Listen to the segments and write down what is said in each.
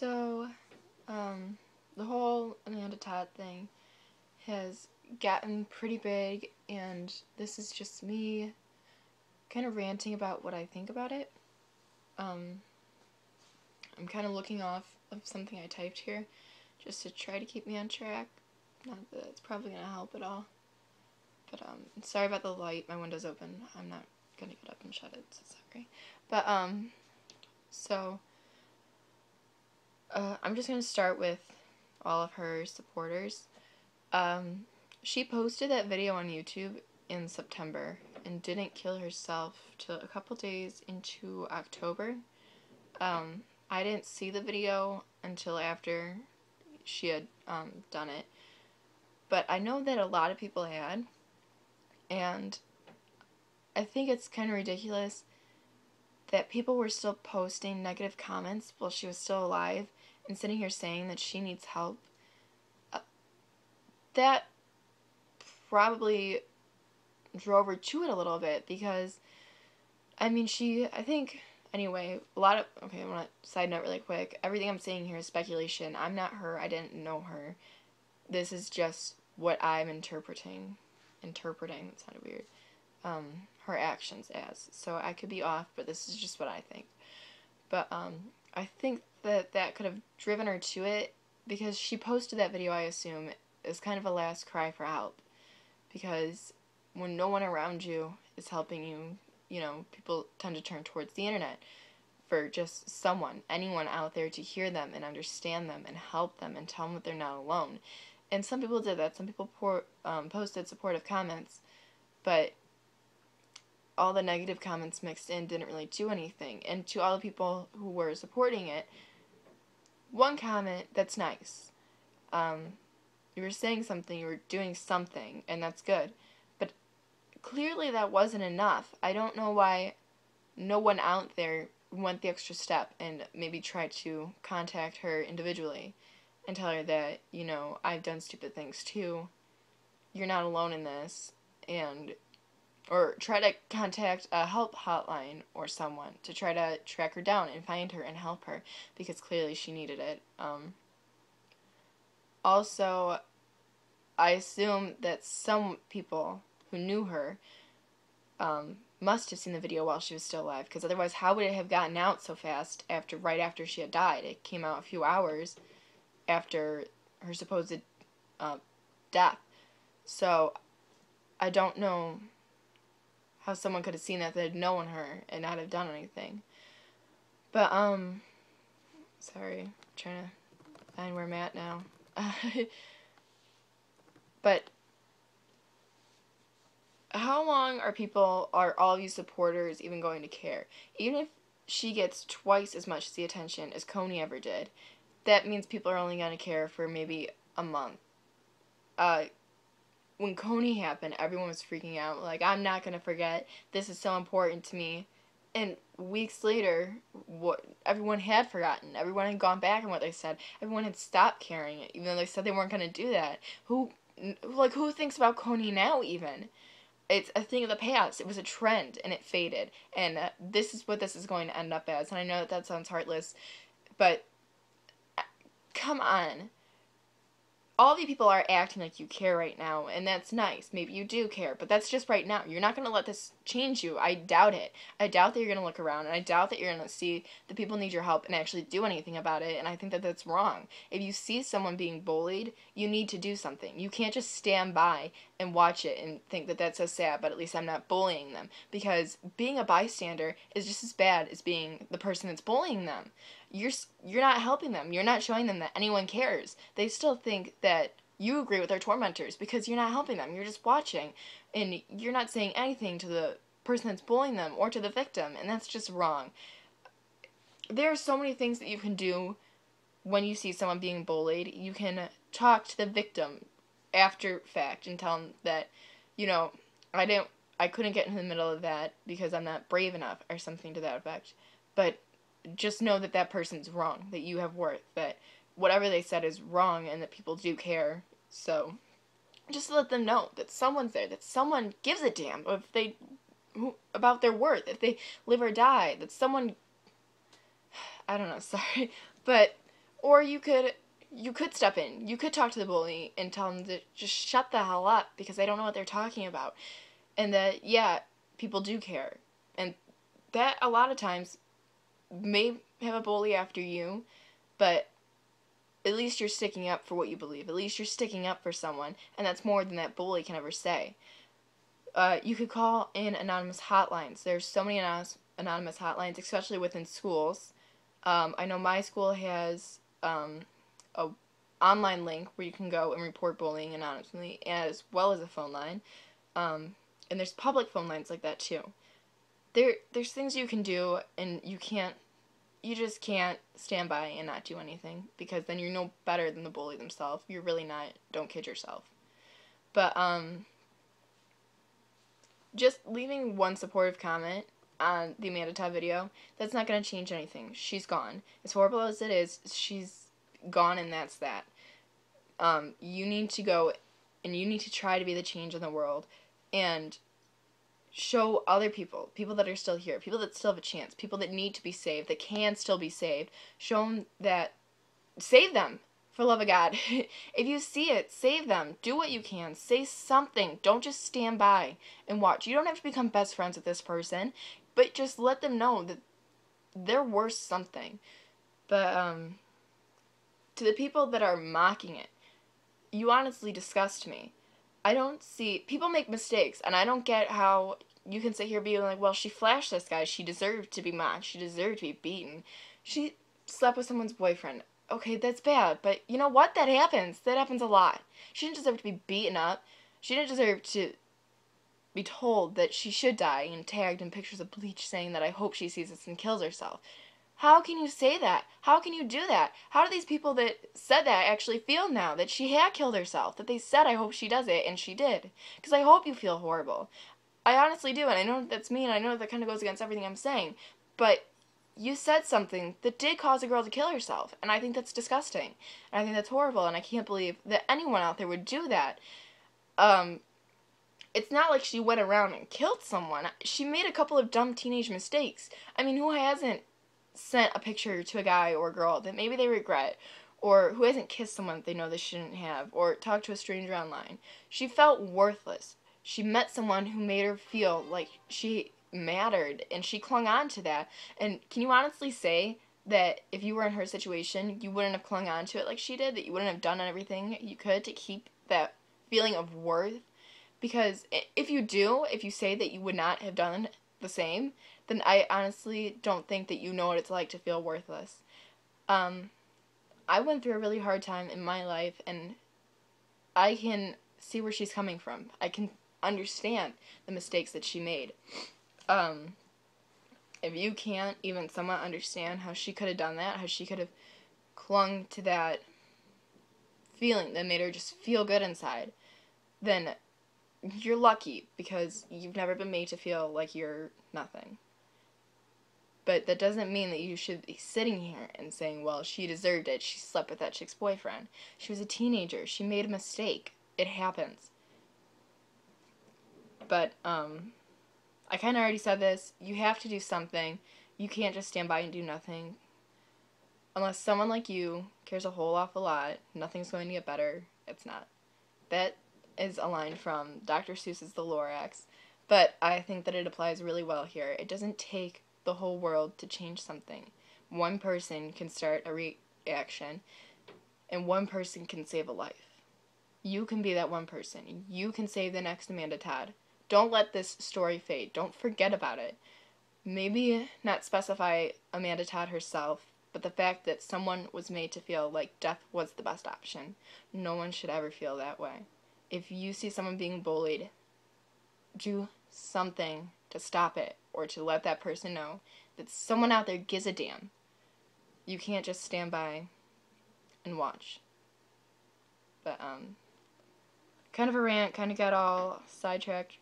So, the whole Amanda Todd thing has gotten pretty big, and this is just me kind of ranting about what I think about it. I'm kind of looking off of something I typed here just to try to keep me on track. Not that it's probably going to help at all. But, sorry about the light. My window's open. I'm not going to get up and shut it, so sorry. But, I'm just going to start with all of her supporters. She posted that video on YouTube in September and didn't kill herself till a couple days into October. I didn't see the video until after she had done it, but I know that a lot of people had, and I think it's kind of ridiculous that people were still posting negative comments while she was still alive and sitting here saying that she needs help. That probably drove her to it a little bit because, I mean, anyway, okay, I want to side note really quick. Everything I'm saying here is speculation. I'm not her. I didn't know her. This is just what I'm interpreting. That sounded weird. Her actions as. So I could be off, but this is just what I think. But, I think that could have driven her to it because she posted that video, I assume, as kind of a last cry for help. Because when no one around you is helping you, people tend to turn towards the internet for just anyone out there to hear them and understand them and help them and tell them that they're not alone. And some people did that. Some people posted supportive comments, but all the negative comments mixed in didn't really do anything. And to all the people who were supporting it, one comment, that's nice. You were saying something, you were doing something, and that's good. But clearly that wasn't enough. I don't know why no one out there went the extra step and maybe tried to contact her individually and tell her that, I've done stupid things too. You're not alone in this. Or try to contact a help hotline or someone to try to track her down and find her and help her because clearly she needed it. Also, I assume that some people who knew her must have seen the video while she was still alive, because otherwise how would it have gotten out so fast right after she had died? It came out a few hours after her supposed death. So, I don't know how someone could have seen that had known her and not have done anything. But, sorry, I'm trying to find where I'm at now. But how long are all these supporters even going to care? Even if she gets twice as much the attention as Coney ever did, that means people are only going to care for maybe a month. When Coney happened, everyone was freaking out, like, I'm not going to forget, this is so important to me. And weeks later, everyone had forgotten. Everyone had gone back on what they said. Everyone had stopped caring, even though they said they weren't going to do that. Who thinks about Coney now, even? It's a thing of the past. It was a trend, and it faded. And this is what this is going to end up as. And I know that sounds heartless, but come on. All the people are acting like you care right now, and that's nice. Maybe you do care, but that's just right now. You're not going to let this change you. I doubt it. I doubt that you're going to look around, and I doubt that you're going to see the people need your help and actually do anything about it, and I think that that's wrong. If you see someone being bullied, you need to do something. You can't just stand by and watch it and think that that's so sad, but at least I'm not bullying them, because being a bystander is just as bad as being the person that's bullying them. You're not helping them. You're not showing them that anyone cares. They still think that you agree with their tormentors because you're not helping them. You're just watching, and you're not saying anything to the person that's bullying them or to the victim, and that's just wrong. There are so many things that you can do when you see someone being bullied. You can talk to the victim after fact and tell them that, I couldn't get in the middle of that because I'm not brave enough or something to that effect. But just know that that person's wrong, that you have worth, that whatever they said is wrong, and that people do care. So, just let them know that someone's there, that someone gives a damn about their worth, if they live or die, that someone, I don't know, sorry, but Or you could step in. You could talk to the bully and tell them to just shut the hell up because they don't know what they're talking about. And that, yeah, people do care. And that, a lot of times, may have a bully after you, but at least you're sticking up for what you believe. At least you're sticking up for someone, and that's more than that bully can ever say. You could call in anonymous hotlines. There's so many anonymous hotlines, especially within schools. I know my school has a online link where you can go and report bullying anonymously, as well as a phone line. And there's public phone lines like that too. There's things you can do, and you just can't stand by and not do anything, because then you're no better than the bully themselves. You're really not. Don't kid yourself. But just leaving one supportive comment on the Amanda Todd video, that's not going to change anything. She's gone. As horrible as it is, she's gone, and that's that. You need to go and you need to try to be the change in the world and show other people that are still here, people that still have a chance, people that need to be saved, that can still be saved. Show them that, save them, for love of God. If you see it, save them. Do what you can. Say something. Don't just stand by and watch. You don't have to become best friends with this person, but just let them know that they're worth something. But, to the people that are mocking it, you honestly disgust me. I don't see... People make mistakes, and I don't get how you can sit here being like, well, she flashed this guy. She deserved to be mocked. She deserved to be beaten. She slept with someone's boyfriend. Okay, that's bad, but you know what? That happens. That happens a lot. She didn't deserve to be beaten up. She didn't deserve to be told that she should die and tagged in pictures of bleach saying that I hope she sees this and kills herself. How can you say that? How can you do that? How do these people that said that actually feel now that she had killed herself? That they said, I hope she does it, and she did. Because I hope you feel horrible. I honestly do, and I know that's mean, and I know that kind of goes against everything I'm saying. But you said something that did cause a girl to kill herself, and I think that's disgusting. And I think that's horrible, and I can't believe that anyone out there would do that. It's not like she went around and killed someone. She made a couple of dumb teenage mistakes. I mean, who hasn't sent a picture to a guy or a girl that maybe they regret, or who hasn't kissed someone that they know they shouldn't have, or talked to a stranger online? She felt worthless. She met someone who made her feel like she mattered, and she clung on to that. And can you honestly say that if you were in her situation, you wouldn't have clung on to it like she did, that you wouldn't have done everything you could to keep that feeling of worth? Because if you say that you would not have done the same, then I honestly don't think that you know what it's like to feel worthless. I went through a really hard time in my life, and I can see where she's coming from. I can understand the mistakes that she made. If you can't even somewhat understand how she could have done that, how she could have clung to that feeling that made her just feel good inside, then you're lucky, because you've never been made to feel like you're nothing. But that doesn't mean that you should be sitting here and saying, well, she deserved it. She slept with that chick's boyfriend. She was a teenager. She made a mistake. It happens. But, I kind of already said this. You have to do something. You can't just stand by and do nothing. Unless someone like you cares a whole awful lot, nothing's going to get better. It's not. That is a line from Dr. Seuss's The Lorax. But I think that it applies really well here. It doesn't take the whole world to change something. One person can start a reaction, and one person can save a life. You can be that one person. You can save the next Amanda Todd. Don't let this story fade. Don't forget about it. Maybe not specify Amanda Todd herself, but the fact that someone was made to feel like death was the best option. No one should ever feel that way. If you see someone being bullied, do something to stop it, or to let that person know that someone out there gives a damn. You can't just stand by and watch. But, kind of a rant, kind of got all sidetracked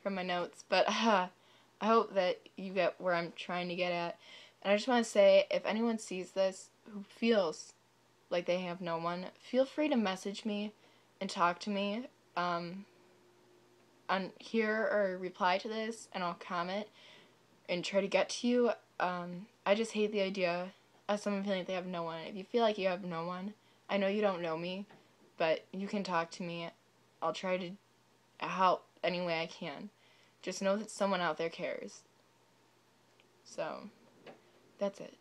from my notes, but I hope that you get where I'm trying to get at. And I just want to say, if anyone sees this who feels like they have no one, feel free to message me and talk to me on here, or reply to this, and I'll comment and try to get to you. I just hate the idea as someone feeling like they have no one. If you feel like you have no one, I know you don't know me, but you can talk to me. I'll try to help any way I can. Just know that someone out there cares. So, that's it.